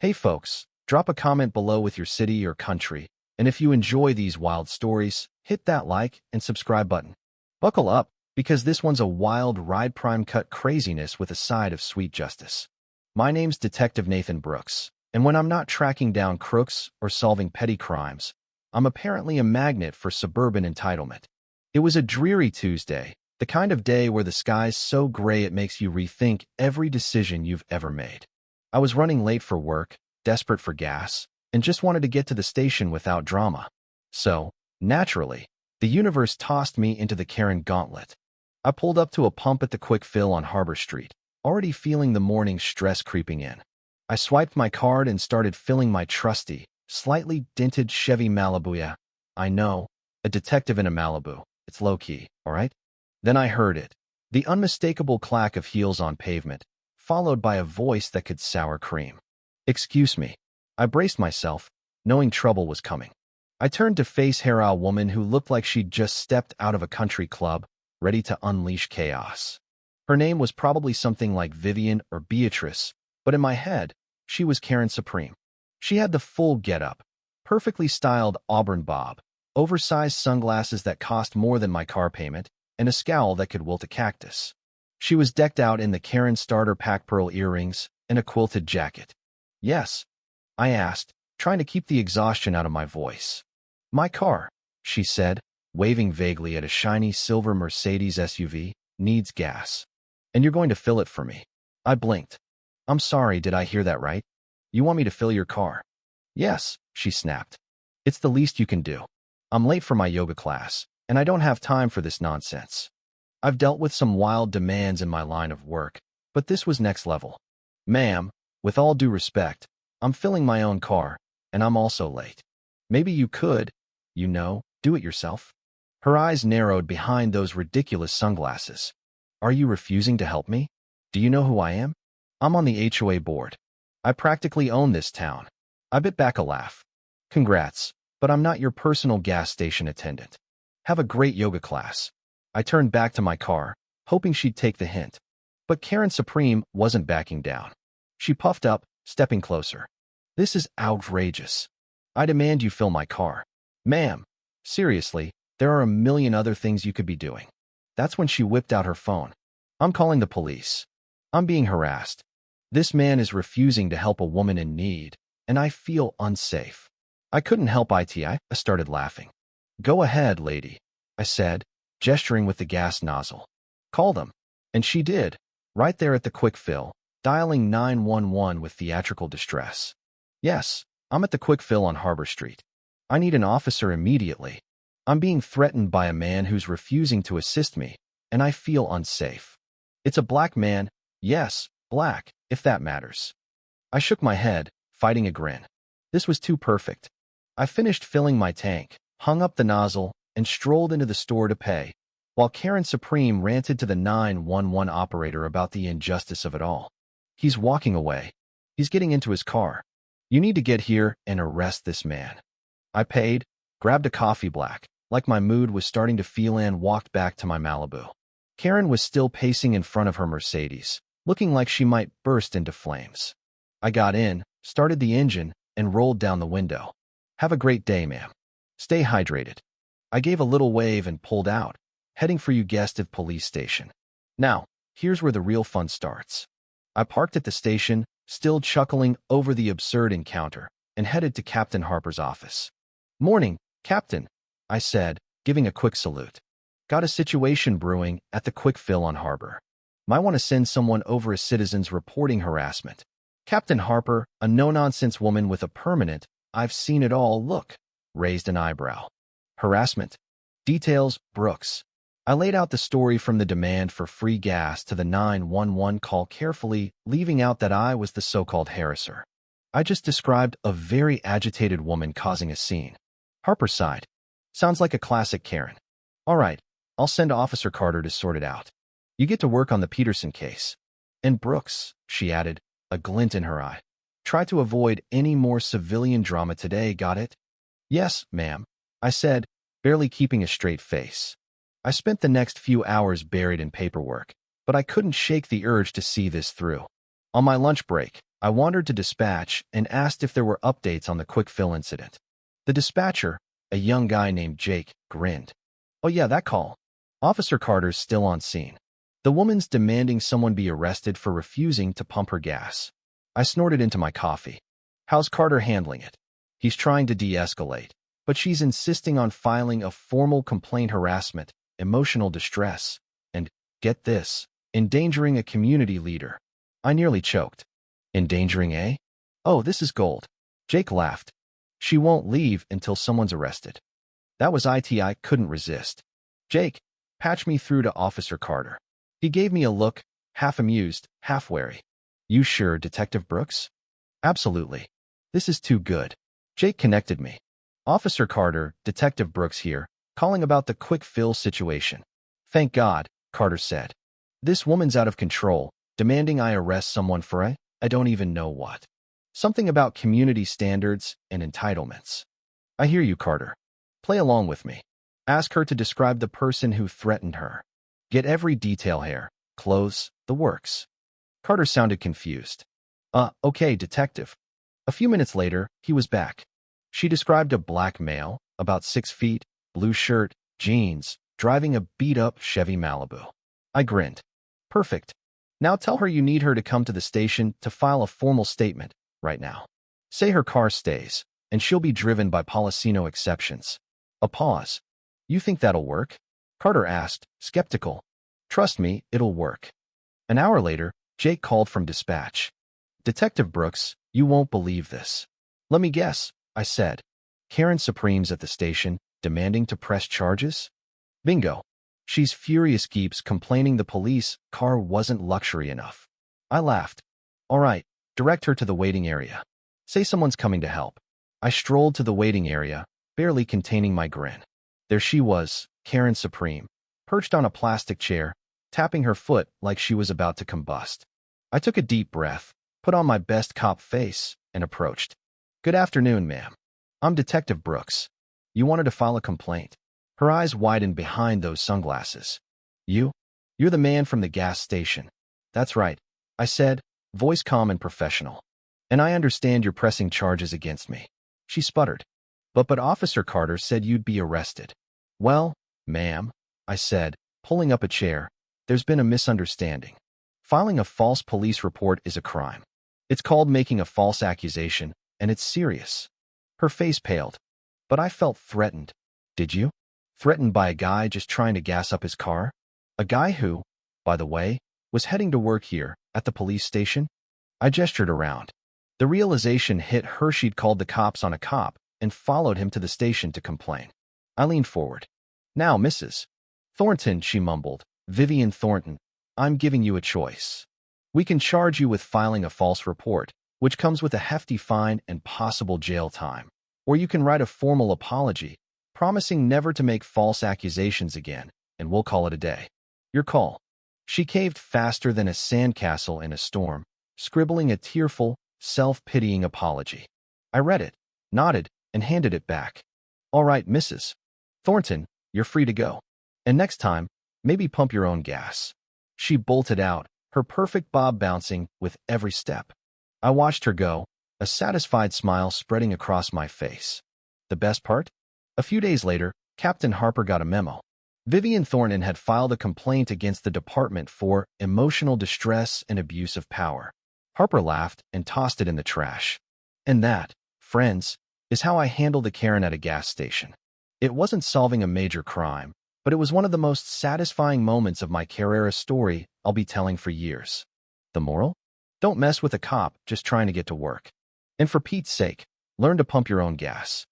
Hey folks, drop a comment below with your city or country, and if you enjoy these wild stories, hit that like and subscribe button. Buckle up, because this one's a wild ride prime cut craziness with a side of sweet justice. My name's Detective Nathan Brooks, and when I'm not tracking down crooks or solving petty crimes, I'm apparently a magnet for suburban entitlement. It was a dreary Tuesday, the kind of day where the sky's so gray it makes you rethink every decision you've ever made. I was running late for work, desperate for gas, and just wanted to get to the station without drama. So, naturally, the universe tossed me into the Karen gauntlet. I pulled up to a pump at the Quick Fill on Harbor Street, already feeling the morning stress creeping in. I swiped my card and started filling my trusty, slightly dented Chevy Malibu. Yeah, I know, a detective in a Malibu. It's low-key, all right? Then I heard it, the unmistakable clack of heels on pavement, followed by a voice that could sour cream. Excuse me. I braced myself, knowing trouble was coming. I turned to face a woman who looked like she'd just stepped out of a country club, ready to unleash chaos. Her name was probably something like Vivian or Beatrice, but in my head, she was Karen Supreme. She had the full getup, perfectly styled auburn bob, oversized sunglasses that cost more than my car payment, and a scowl that could wilt a cactus. She was decked out in the Karen starter pack pearl earrings and a quilted jacket. Yes, I asked, trying to keep the exhaustion out of my voice. My car, she said, waving vaguely at a shiny silver Mercedes SUV, needs gas. And you're going to fill it for me. I blinked. I'm sorry, did I hear that right? You want me to fill your car? Yes, she snapped. It's the least you can do. I'm late for my yoga class, and I don't have time for this nonsense. I've dealt with some wild demands in my line of work, but this was next level. Ma'am, with all due respect, I'm filling my own car, and I'm also late. Maybe you could, do it yourself? Her eyes narrowed behind those ridiculous sunglasses. Are you refusing to help me? Do you know who I am? I'm on the HOA board. I practically own this town. I bit back a laugh. Congrats, but I'm not your personal gas station attendant. Have a great yoga class. I turned back to my car, hoping she'd take the hint. But Karen Supreme wasn't backing down. She puffed up, stepping closer. This is outrageous. I demand you fill my car. Ma'am, seriously, there are a million other things you could be doing. That's when she whipped out her phone. I'm calling the police. I'm being harassed. This man is refusing to help a woman in need, and I feel unsafe. I couldn't help it. I started laughing. Go ahead, lady, I said, gesturing with the gas nozzle. Call them. And she did, right there at the Quick Fill, dialing 911 with theatrical distress. Yes, I'm at the Quick Fill on Harbor Street. I need an officer immediately. I'm being threatened by a man who's refusing to assist me, and I feel unsafe. It's a black man, yes, black, if that matters. I shook my head, fighting a grin. This was too perfect. I finished filling my tank, hung up the nozzle, and strolled into the store to pay, while Karen Supreme ranted to the 911 operator about the injustice of it all. He's walking away. He's getting into his car. You need to get here and arrest this man. I paid, grabbed a coffee black, like my mood was starting to feel, and walked back to my Malibu. Karen was still pacing in front of her Mercedes, looking like she might burst into flames. I got in, started the engine, and rolled down the window. Have a great day, ma'am. Stay hydrated. I gave a little wave and pulled out, heading for Ugestive police station. Now, here's where the real fun starts. I parked at the station, still chuckling over the absurd encounter, and headed to Captain Harper's office. Morning, Captain, I said, giving a quick salute. Got a situation brewing at the Quick Fill on Harbor. Might want to send someone over as citizens reporting harassment. Captain Harper, a no-nonsense woman with a permanent, I've seen it all look, raised an eyebrow. Harassment. Details, Brooks. I laid out the story from the demand for free gas to the 911 call carefully, leaving out that I was the so-called harasser. I just described a very agitated woman causing a scene. Harper sighed. Sounds like a classic Karen. All right, I'll send Officer Carter to sort it out. You get to work on the Peterson case. And Brooks, she added, a glint in her eye. Try to avoid any more civilian drama today, got it? Yes, ma'am, I said, barely keeping a straight face. I spent the next few hours buried in paperwork, but I couldn't shake the urge to see this through. On my lunch break, I wandered to dispatch and asked if there were updates on the quick fill incident. The dispatcher, a young guy named Jake, grinned. "Oh yeah, that call. Officer Carter's still on scene. The woman's demanding someone be arrested for refusing to pump her gas." I snorted into my coffee. "How's Carter handling it?" "He's trying to de-escalate, but she's insisting on filing a formal complaint: harassment, emotional distress, and, get this, endangering a community leader." I nearly choked. "Endangering, eh? Oh, this is gold." Jake laughed. "She won't leave until someone's arrested." That was it. I couldn't resist. "Jake, patch me through to Officer Carter." He gave me a look, half amused, half wary. "You sure, Detective Brooks?" "Absolutely. This is too good." Jake connected me. "Officer Carter, Detective Brooks here, calling about the quick fill situation." "Thank God," Carter said. "This woman's out of control, demanding I arrest someone for I don't even know what. Something about community standards and entitlements." "I hear you, Carter. Play along with me. Ask her to describe the person who threatened her. Get every detail: hair, clothes, the works." Carter sounded confused. Okay, Detective." A few minutes later, he was back. She described a black male, about 6 feet, blue shirt, jeans, driving a beat-up Chevy Malibu. I grinned. "Perfect. Now tell her you need her to come to the station to file a formal statement, right now. Say her car stays, and she'll be driven by Policino exceptions." A pause. "You think that'll work?" Carter asked, skeptical. "Trust me, it'll work." An hour later, Jake called from dispatch. "Detective Brooks, you won't believe this." "Let me guess," I said. "Karen Supreme's at the station, demanding to press charges?" "Bingo. She's furious, keeps complaining the police car wasn't luxury enough." I laughed. "All right, direct her to the waiting area. Say someone's coming to help." I strolled to the waiting area, barely containing my grin. There she was, Karen Supreme, perched on a plastic chair, tapping her foot like she was about to combust. I took a deep breath, put on my best cop face, and approached. "Good afternoon, ma'am. I'm Detective Brooks. You wanted to file a complaint." Her eyes widened behind those sunglasses. "You? You're the man from the gas station." "That's right," I said, voice calm and professional. "And I understand you're pressing charges against me." She sputtered. But Officer Carter said you'd be arrested." "Well, ma'am," I said, pulling up a chair, "there's been a misunderstanding. Filing a false police report is a crime. It's called making a false accusation, and it's serious." Her face paled. "But I felt threatened." "Did you? Threatened by a guy just trying to gas up his car? A guy who, by the way, was heading to work here, at the police station?" I gestured around. The realization hit her she'd called the cops on a cop and followed him to the station to complain. I leaned forward. "Now, Mrs. Thornton," she mumbled, "Vivian Thornton, I'm giving you a choice. We can charge you with filing a false report, which comes with a hefty fine and possible jail time. Or you can write a formal apology, promising never to make false accusations again, and we'll call it a day. Your call." She caved faster than a sandcastle in a storm, scribbling a tearful, self-pitying apology. I read it, nodded, and handed it back. "All right, Mrs. Thornton, you're free to go. And next time, maybe pump your own gas." She bolted out, her perfect bob bouncing with every step. I watched her go, a satisfied smile spreading across my face. The best part? A few days later, Captain Harper got a memo. Vivian Thornton had filed a complaint against the department for emotional distress and abuse of power. Harper laughed and tossed it in the trash. And that, friends, is how I handled a Karen at a gas station. It wasn't solving a major crime, but it was one of the most satisfying moments of my Carrera story I'll be telling for years. The moral? Don't mess with a cop just trying to get to work. And for Pete's sake, learn to pump your own gas.